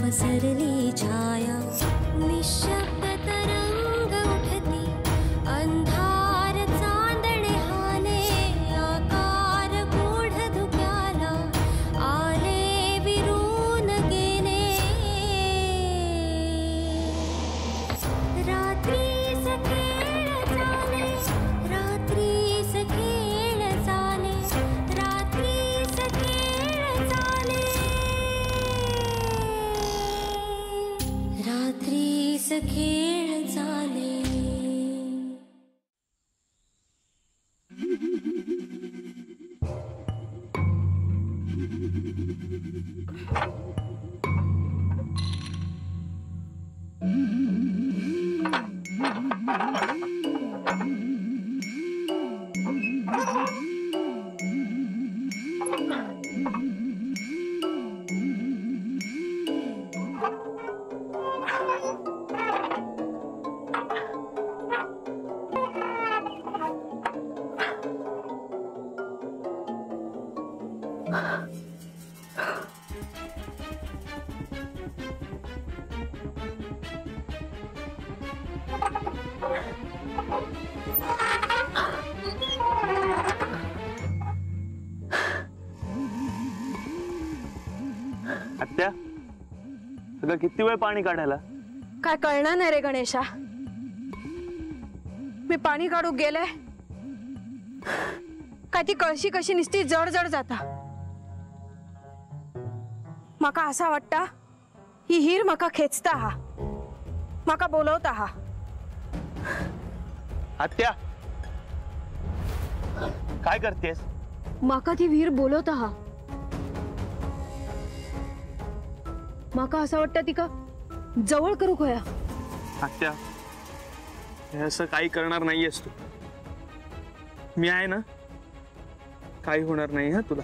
पसरली छाया निशब्द तरंग उठती अंधार चांदणे हाले आकार गूढ धुक्याला आले विरून गेले रात्रीस खेळ चाले रात्रीस खेळ चाले रात्रीस खेळ चाले रात्रीस खेळ चाले आत्या, अगं किती वेळ पाणी काढायला? काय कळणार नाही रे गणेशा. मी पाणी काढू गेले काय ती कळशी कशी निसती जड जड जाता. माका असा वाटता ही हीर माका खेचता हा, माका बोलवता हा. आत्या, काय करतेस? माका ती विहीर बोलवता हा. माका असं वाटतं ती का जवळ करू खोया. आत्या, हे असं काही करणार नाहीयेस तू. मी आहे ना, काही होणार नाही हा तुला.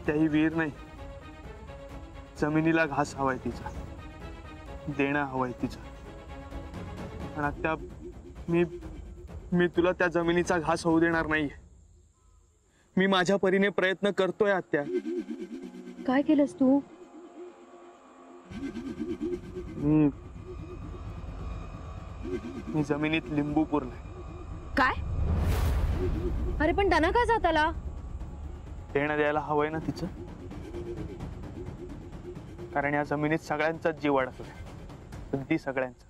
त्याही विहीर नाही, जमिनीला घास हवाय तिचा, देणं हवाय तिचा. पण आत्या, मी तुला त्या जमिनीचा घास होऊ देणार नाहीये. मी माझ्या परीने प्रयत्न करतोय आत्या. काय केलंस तू? मी जमिनीत लिंबू पुरलाय. काय? अरे पण त्यांना काय जाताला? देणं द्यायला हवंय ना तिचं. कारण या जमिनीत सगळ्यांचा जीव अडकलाय, अगदी सगळ्यांचा.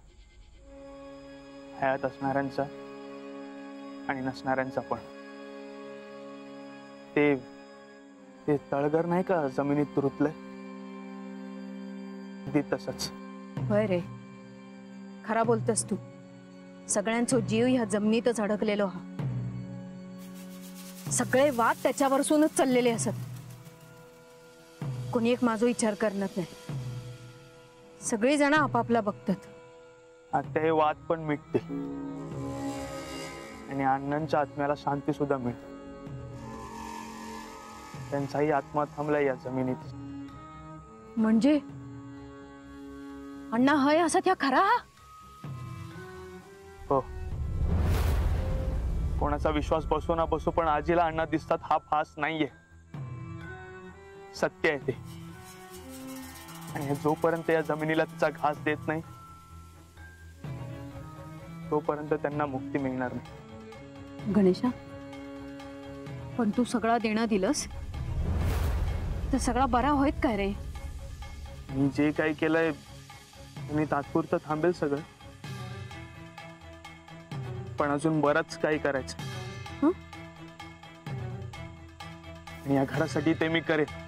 हयात असणाऱ्यांचा आणि नसणाऱ्यांचा पण. ते तळगर नाही का जमिनीत रुतलंय, अगदी तसंच. होय रे, खरा बोलतस तू. सगळ्यांचा जीव ह्या जमिनीतच अडकलेलो हा. सगळे वाद त्याच्यावरसूनच चाललेले असत. कोणी एक माझा विचार करत नाही. सगळी जण आपापला बघतात. आता हे वाद पण मिटतील आणि अण्णांच्या आत्म्याला शांती सुद्धा मिळते. त्यांचाही आत्मा थांबलाय या जमिनीत. म्हणजे अण्णा हय असा त्या खरा? हो. कोणाचा विश्वास बसो ना बसो, पण आजीला अण्णा दिसतात हा फास नाहीये, सत्य आहे ते. आणि जोपर्यंत या जमिनीला तिचा घास देत नाही, तोपर्यंत त्यांना मुक्ती मिळणार नाही. गणेशा, पण तू सगळा देणं दिलंस तर सगळा बरा होईत काय रे? मी जे काही केलंय मी तात्पुरतं थांबेल सगळं, पण अजून बरंच काही करायचं. आणि या घरासाठी ते मी करेन.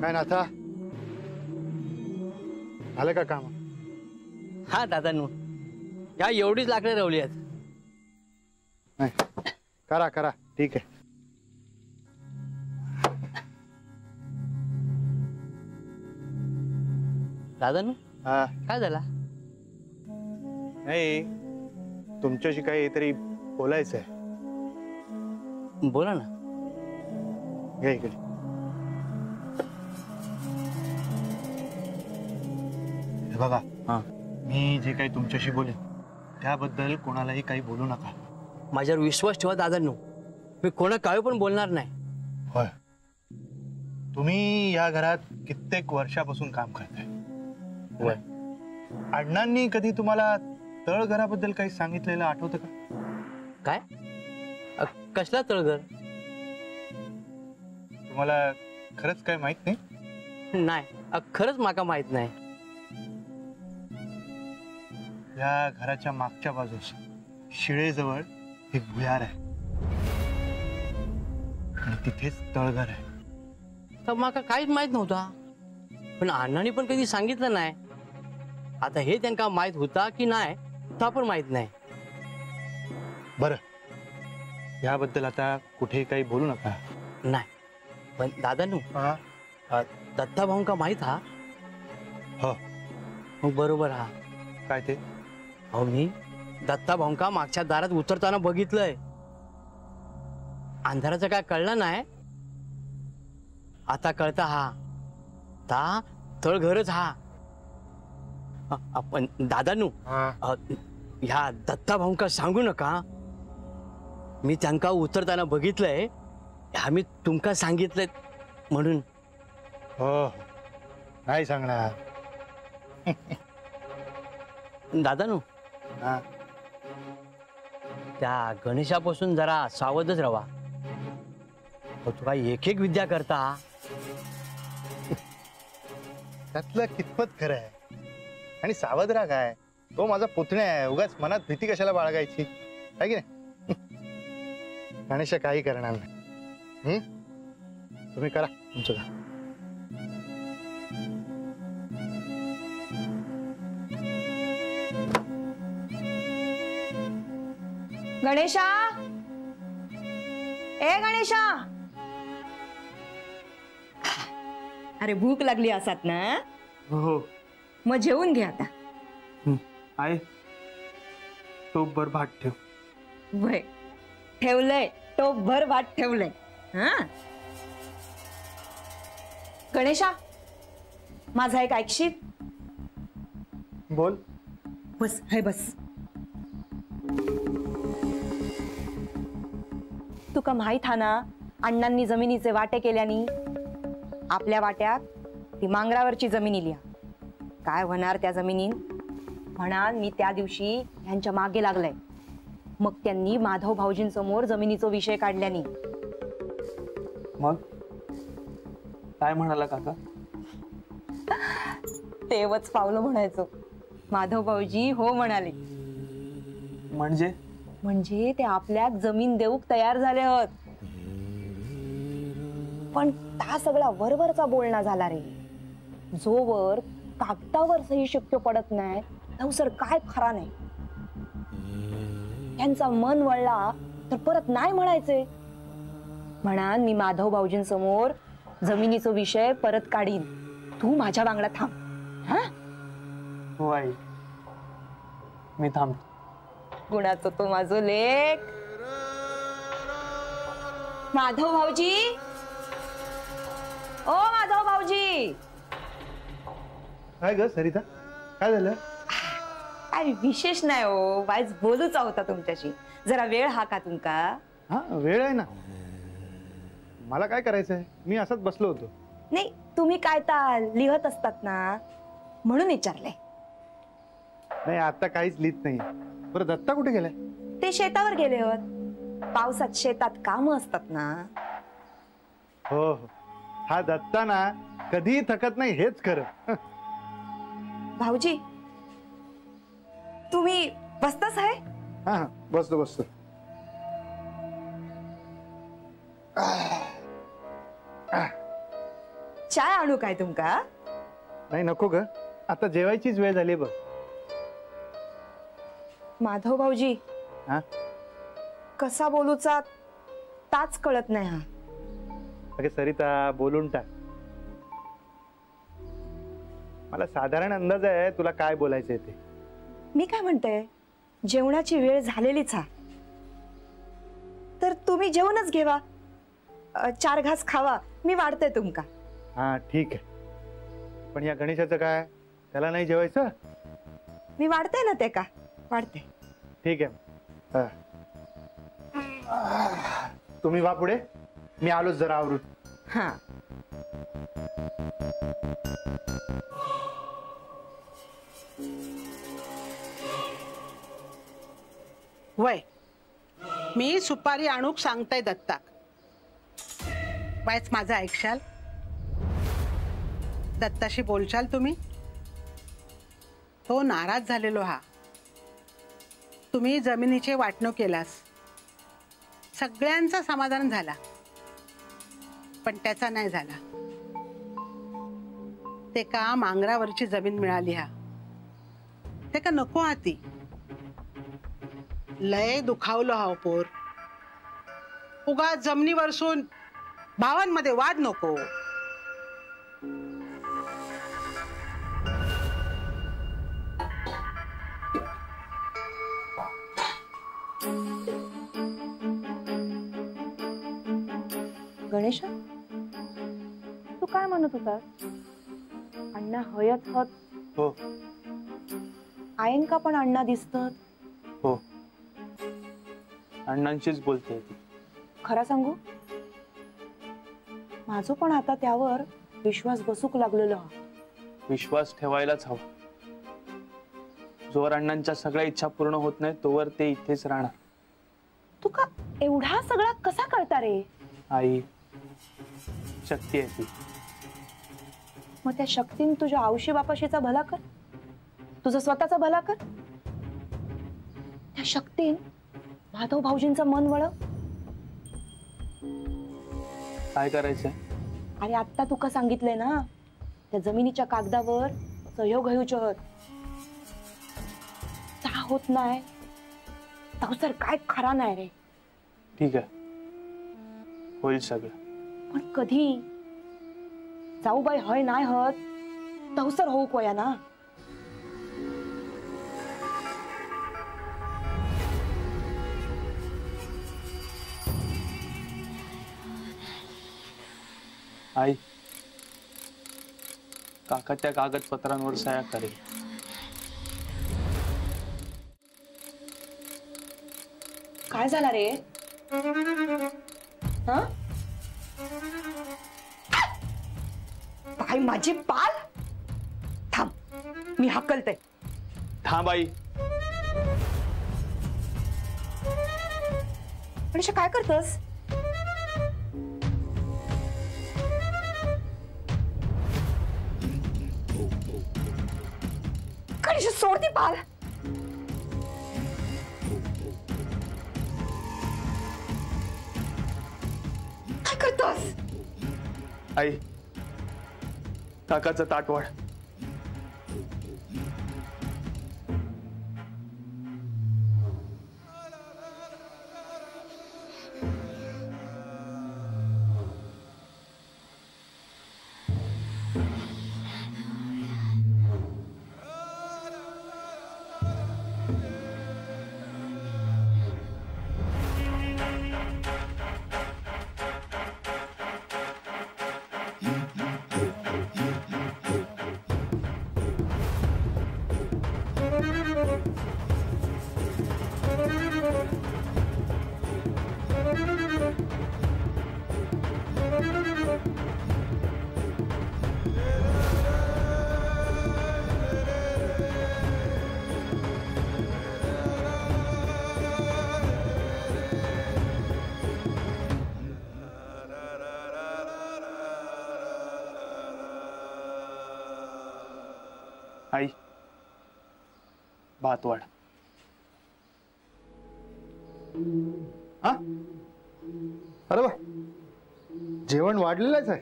काय नाथा झालं का काम? हा दादांनो, या एवढीच लाकडं रवली आहेत. नाही, करा करा, ठीक आहे. दादांनो, हा काय झाला? नाही, तुमच्याशी काहीतरी बोलायचं आहे. बोला ना. घ्या इकडे. हे बघा, हा, मी जे काही तुमच्याशी बोलेन त्याबद्दल कोणालाही काही बोलू नका. माझ्यावर विश्वास ठेवा दादांनो, मी कोणा काय पण बोलणार नाही. होय, तुम्ही या घरात कित्येक वर्षापासून काम करताय. होय. अण्णांनी कधी तुम्हाला तळघराबद्दल काही सांगितलेलं आठवतं का? काय? कसला तळघर? तुम्हाला खरंच काय माहित नाही? नाही, खरंच माका माहित नाही. या घराच्या मागच्या बाजूस शिळेजवळ एक भुयार आहे आणि तिथेच तळघर आहे. तर माका काहीच माहित नव्हता, पण अण्णांनी पण कधी सांगितलं नाही. आता हे त्यांना माहित होता की नाही तर पण माहित नाही. बरं, याबद्दल आता कुठेही काही बोलू नका. नाही, पण दादांनो, दत्ता भाऊ का माहित हा? हो. मग बरोबर हा. काय ते? अहो, मी दत्ता भाऊ का मागच्या दारात उतरताना बघितलंय. अंधाराचं काय कळलं नाही, आता कळता हा ता तळघरच हा. आपण दादांनो, ह्या दत्ता भाऊ का सांगू नका. मी त्यांना उतरताना बघितलंय, आम्ही तुमका सांगितलंय म्हणून. हो, नाही सांगणार. दादांनो, हा, त्या गणेशापासून जरा सावधच राहा. तो काय एक एक विद्या करता. त्यातलं कितपत खरं आहे आणि सावध राहा काय? तो माझा पुतण्या आहे, उगाच मनात भीती कशाला बाळगायची, आहे की नाही? गणेश काही करणार नाही. तुम्ही करा तुमचं काम. गणेशा, ए गणेशा, अरे भूक लागली असात ना? हो. मग जेवून घे आता. आहे तो बर भात ठेव. वय ठेवलंय, तो भर भात ठेवलंय. हा गणेशा, माझा एक ऐकशील? बोल. बस, हाय बस. तुका माहित हा ना, अण्णांनी जमिनीचे वाटे केल्यानी आपल्या वाट्यात ती मांगरावरची जमीन इली. काय होणार त्या जमिनीन म्हणा. मी त्या दिवशी ह्यांच्या मागे लागलाय, मग त्यांनी माधव भाऊजींसमोर जमिनीचा विषय काढल्यानी. मग काय म्हणाला काका? तेवच पावलं म्हणायचो. माधव भाऊजी हो म्हणाले. म्हणजे ते आपल्या जमीन देऊक तयार झाले होत. पण त्या सगळा वरवरचा बोलणा झाला रे. जोवर कागदावर सही शक्य पडत नाही तवसर काय खरा नाही. त्यांचा मन वळला तर परत नाही म्हणायचे. म्हणा मी माधव भाऊजींसमोर जमिनीचा विषय परत काढीन. तू माझ्या बांगला थांब. हा, हो आई, मी थांबतो. गुणाचं तो माझो लेक. माधव भाऊजी, ओ माधव भाऊजी. काय ग सरिता, काय झालं? काय विशेष नाही हो, वाईज बोलूच होता तुमच्याशी. जरा वेळ हा का तुमका? हा, वेळ आहे ना. मला काय करायचंय, मी असंच बसलो होतो. नाही, तुम्ही काय तर लिहत असतात ना म्हणून विचारले. नाही, आता काहीच लिहित नाही. बरं, दत्ता कुठे गेलाय? ते शेतावर गेले होत. पावसात शेतात काम असतात ना. हो हो, हा दत्ता ना कधीही थकत नाही, हेच खरं. भाऊजी, तुम्ही बसताच आहे? हा, बसतो बसतो. चाय आणू आणू काय तुमका? नाही नको ग, आता जेवायचीच वेळ झाली बघ. माधव भाऊजी हा कसा बोलूचा ताच कळत नाही हा. अगे सरिता, बोलून टाक. मला साधारण अंदाज आहे तुला काय बोलायचंय ते. मी काय म्हणते, जेवणाची वेळ झालेलीच हा, तर तुम्ही जेवणच घेवा. 4 घास खावा, मी वाढते तुमका. हा ठीक आहे, पण या गणेशाचं काय, त्याला नाही जेवायचं? मी वाढते ना ते का, वाढते. ठीक आहे. तुम्ही वा पुढे, मी आलोच जरा आवरून. हा वय मी सुपारी आणूक सांगताय दत्ताक. वायच माझं ऐकशाल? दत्ताशी बोलशाल तुम्ही? तो नाराज झालेलो हा. तुम्ही जमिनीचे वाटणं केलास, सगळ्यांचा समाधान झाला, पण त्याचा नाही झाला. ते का मांगरावरची जमीन मिळाली हा, ते का नको हाती. लय दुखावलं हा पोर. उगा जमिनीवरसून भावांमध्ये वाद नको. गणेश, तू काय म्हणत होता? अण्णा हयत हत. हो आयंका पण अण्णा दिसतात. हो, अण्णांशीच बोलते ती. खरा सांगू, माझं पण आता त्यावर विश्वास बसूक लागलेलो हा. विश्वास ठेवायलाच हवा. जोवर अण्णांच्या सगळ्या इच्छा पूर्ण होत नाही तोवर ते इथेच राहणार. तू का एवढा सगळा कसा करता रे? आई, शक्ती आहे ती. मग त्या शक्तीने तुझ्या औशी बापाशीचा भला कर, तुझा स्वतःचा भला कर. त्या शक्तीन माधव भाऊजींचं मन वळव. काय करायचंय? आणि आता तुका सांगितलंय ना, त्या जमिनीच्या कागदावर सहयोग घेऊचे होत. ता होत नाही तर काय खरा नाही रे. ठीक आहे, होईल सगळं. पण कधी जाऊ बाई हय नाही हत तवसर होऊ कोया ना. आई, काका त्या कागदपत्रांवर सह्या करेल. काय झाला रे? हा? काय माझी पाल? थांब, मी हकलते. थांब आई. पण काय करतस? कधी सोडती पाल. काय करतोस? आई, काकाचं ताट वाढ. आई, भात वाढ. हा अरे वा, जेवण वाढलेलंच आहे.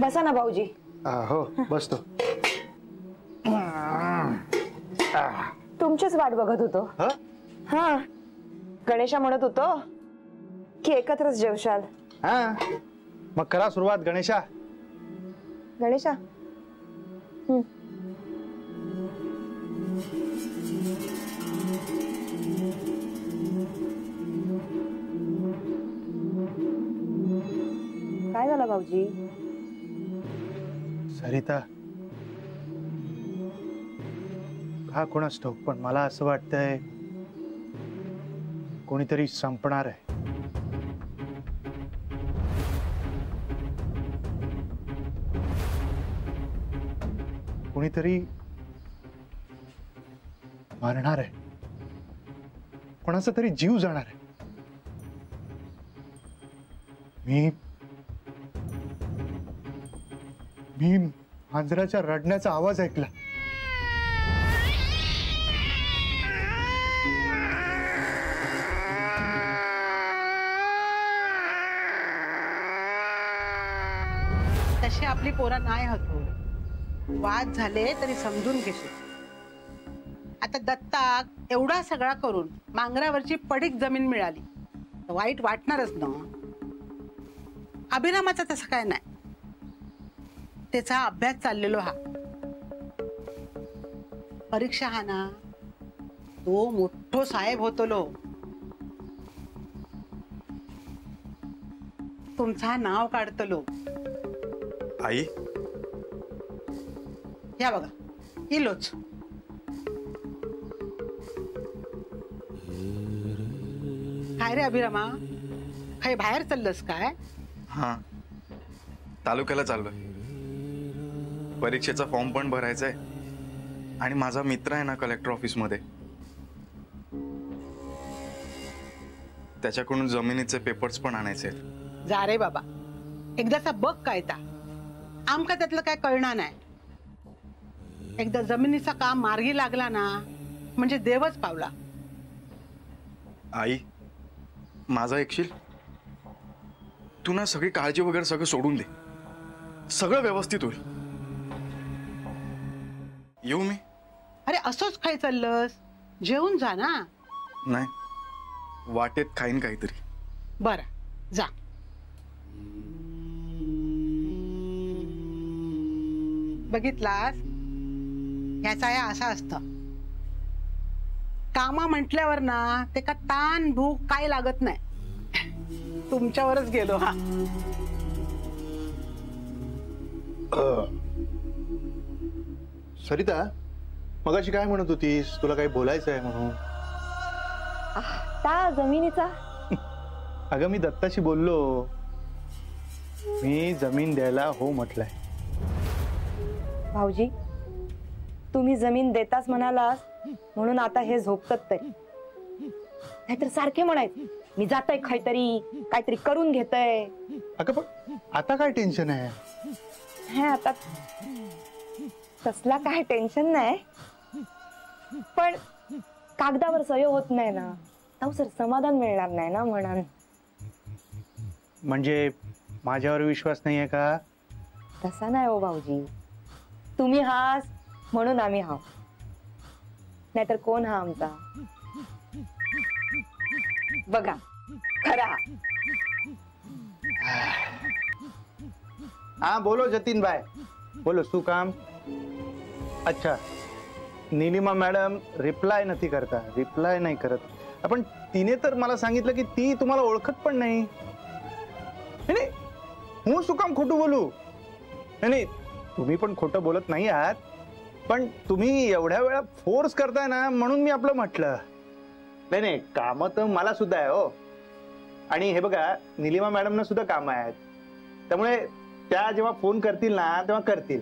बसा ना भाऊजी. हो बसतो. तुमचीच वाट बघत होतो. हा? हा, गणेशा म्हणत होतो की एकत्रच जेवशाल. हा, मग करा सुरुवात गणेशा. गणेशा. काय झालं भाऊजी? सरिता, का कोणास ठाऊक पण मला असं वाटतंय कोणीतरी संपणार आहे. कोणीतरी मरणार आहे. कोणाचा तरी जीव जाणार आहे. मी मांजराच्या रडण्याचा आवाज ऐकला. तशी आपली पोरं नाही होतो. वाद झाले तरी समजून घेशील. आता दत्ताक एवढा सगळा करून मांगरावरची पडीक जमीन मिळाली तर वाईट वाटणारच ना. अभिरामाचा तसं काय नाही. त्याचा अभ्यास चाललेलो हा. परीक्षा हा ना, तो मोठो साहेब होतलो. तुमचा नाव काढतलो. आई, या बघा, इलोच. काय रे अभिरामा, काही बाहेर चाललंस काय? हा, तालुक्याला चाललोय. परीक्षेचा फॉर्म पण भरायचा आहे आणि माझा मित्र आहे ना कलेक्टर ऑफिसमध्ये, त्याच्याकडून जमिनीचे पेपर्स पण आणायचे आहेत. जा रे बाबा, एकदाचा बघ काय ता. आमका त्यातलं काय कळणार नाही. एकदा जमिनीचा काम मार्गी लागला ना म्हणजे देवच पावला. आई, माझं ऐकशील? तू ना सगळी काळजी वगैरे सगळं सोडून दे. सगळं व्यवस्थित होईल. येऊ मी? अरे असंच खाय चाललंस? जेवून जा ना. नाही, वाटेत खाईन काहीतरी. बरं जा. बघितलास, ह्याचा या असा असतं. कामा म्हटल्यावर ना ते का ताण भूक काय लागत नाही. तुमच्यावरच गेलो हा. सरिता, मगाशी काय म्हणत होतीस? तुला काही बोलायचं आहे म्हणून. त्या जमिनीचा. अगं मी दत्ताशी बोललो. मी जमीन द्यायला हो म्हटलंय. भाऊजी, तुम्ही जमीन देताच म्हणालास म्हणून आता हे झोपतात ते. नाहीतर सारखे म्हणायचे मी जातय काहीतरी करून घेतय. अगं पण आता काय टेन्शन आहे? हे आता तसला काय टेन्शन नाही, पण कागदावर सह्य होत नाही ना, सर समाधान मिळणार नाही ना म्हणून. म्हणजे माझ्यावर विश्वास नाहीये का? तसा नाही हो भाऊजी. तुम्ही हास म्हणून आम्ही हाव, नाहीतर कोण हा आमचा? बघा खरा. हाँ बोलो जतीन भाई, बोलो शू काम? अच्छा, नीलिमा मॅडम रिप्लाय नाही करत. पण तिने तर मला सांगितलं की ती तुम्हाला ओळखत पण नाही. हूँ शू काम खोटू बोलू? नाही, तुम्ही पण खोटं बोलत नाही आहात, पण तुम्ही एवढ्या वेळा फोर्स करताय ना म्हणून मी आपलं म्हटलं. नाही, काम तर मला सुद्धा आहे हो. आणि हे बघा, नीलिमा मॅडमना सुद्धा काम आहेत, त्यामुळे त्या जेव्हा फोन करतील ना तेव्हा करतील.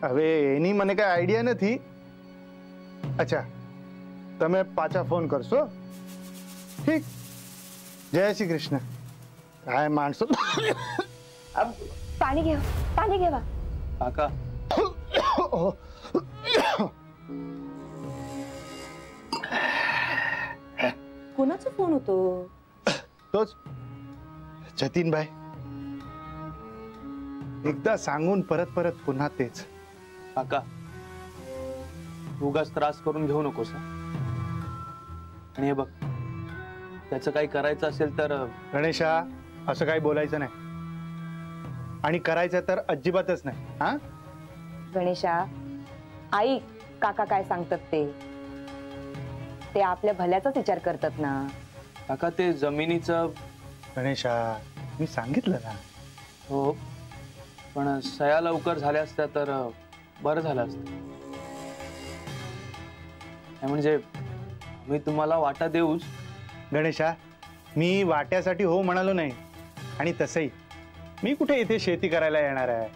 હવે એની મને કઈ આઈડિયા નથી. અચ્છા, તમે પાછા ફોન કરશો? ઠીક. જય શ્રી કૃષ્ણ. काय माणसं. पाणी घेवा. काका, कोणाचा फोन होतो? तोच जतीन भाई. एकदा सांगून परत परत पुन्हा तेच. काका उगाच त्रास करून घेऊ नकोस हं? आणि हे बघ त्याचं काही करायचं असेल तर गणेशा, असं काही बोलायचं नाही आणि करायचं तर अजिबातच नाही. हा गणेशा, आई काका काय सांगतात ते आपल्या भल्याचाच विचार करतात ना. काका ते जमिनीचं गणेशा, मी सांगितलं ना. हो पण सया लवकर झाल्या असत्या तर बरं झालं असतं. नाही म्हणजे मी तुम्हाला वाटा देऊच. गणेशा, मी वाट्यासाठी हो म्हणालो नाही. आणि तसंही मी कुठे इथे शेती करायला येणार आहे.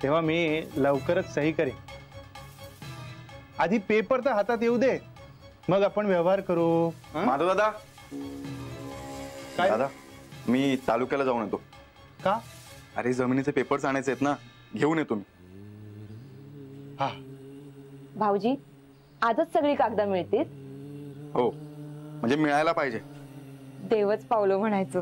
तेव्हा मी लवकरच सही करेन. आधी पेपर तर हातात येऊ दे, मग आपण व्यवहार करू. हं? माधव दादा, काय? दादा मी तालुक्याला जाऊन येतो. का? अरे जमिनीचे पेपर्स आणायचे आहेत ना, घेऊन येतो मी. हा, भाऊजी आजच सगळी कागद मिळतील. हो म्हणजे मिळायला पाहिजे. देवच पावलो म्हणायचं.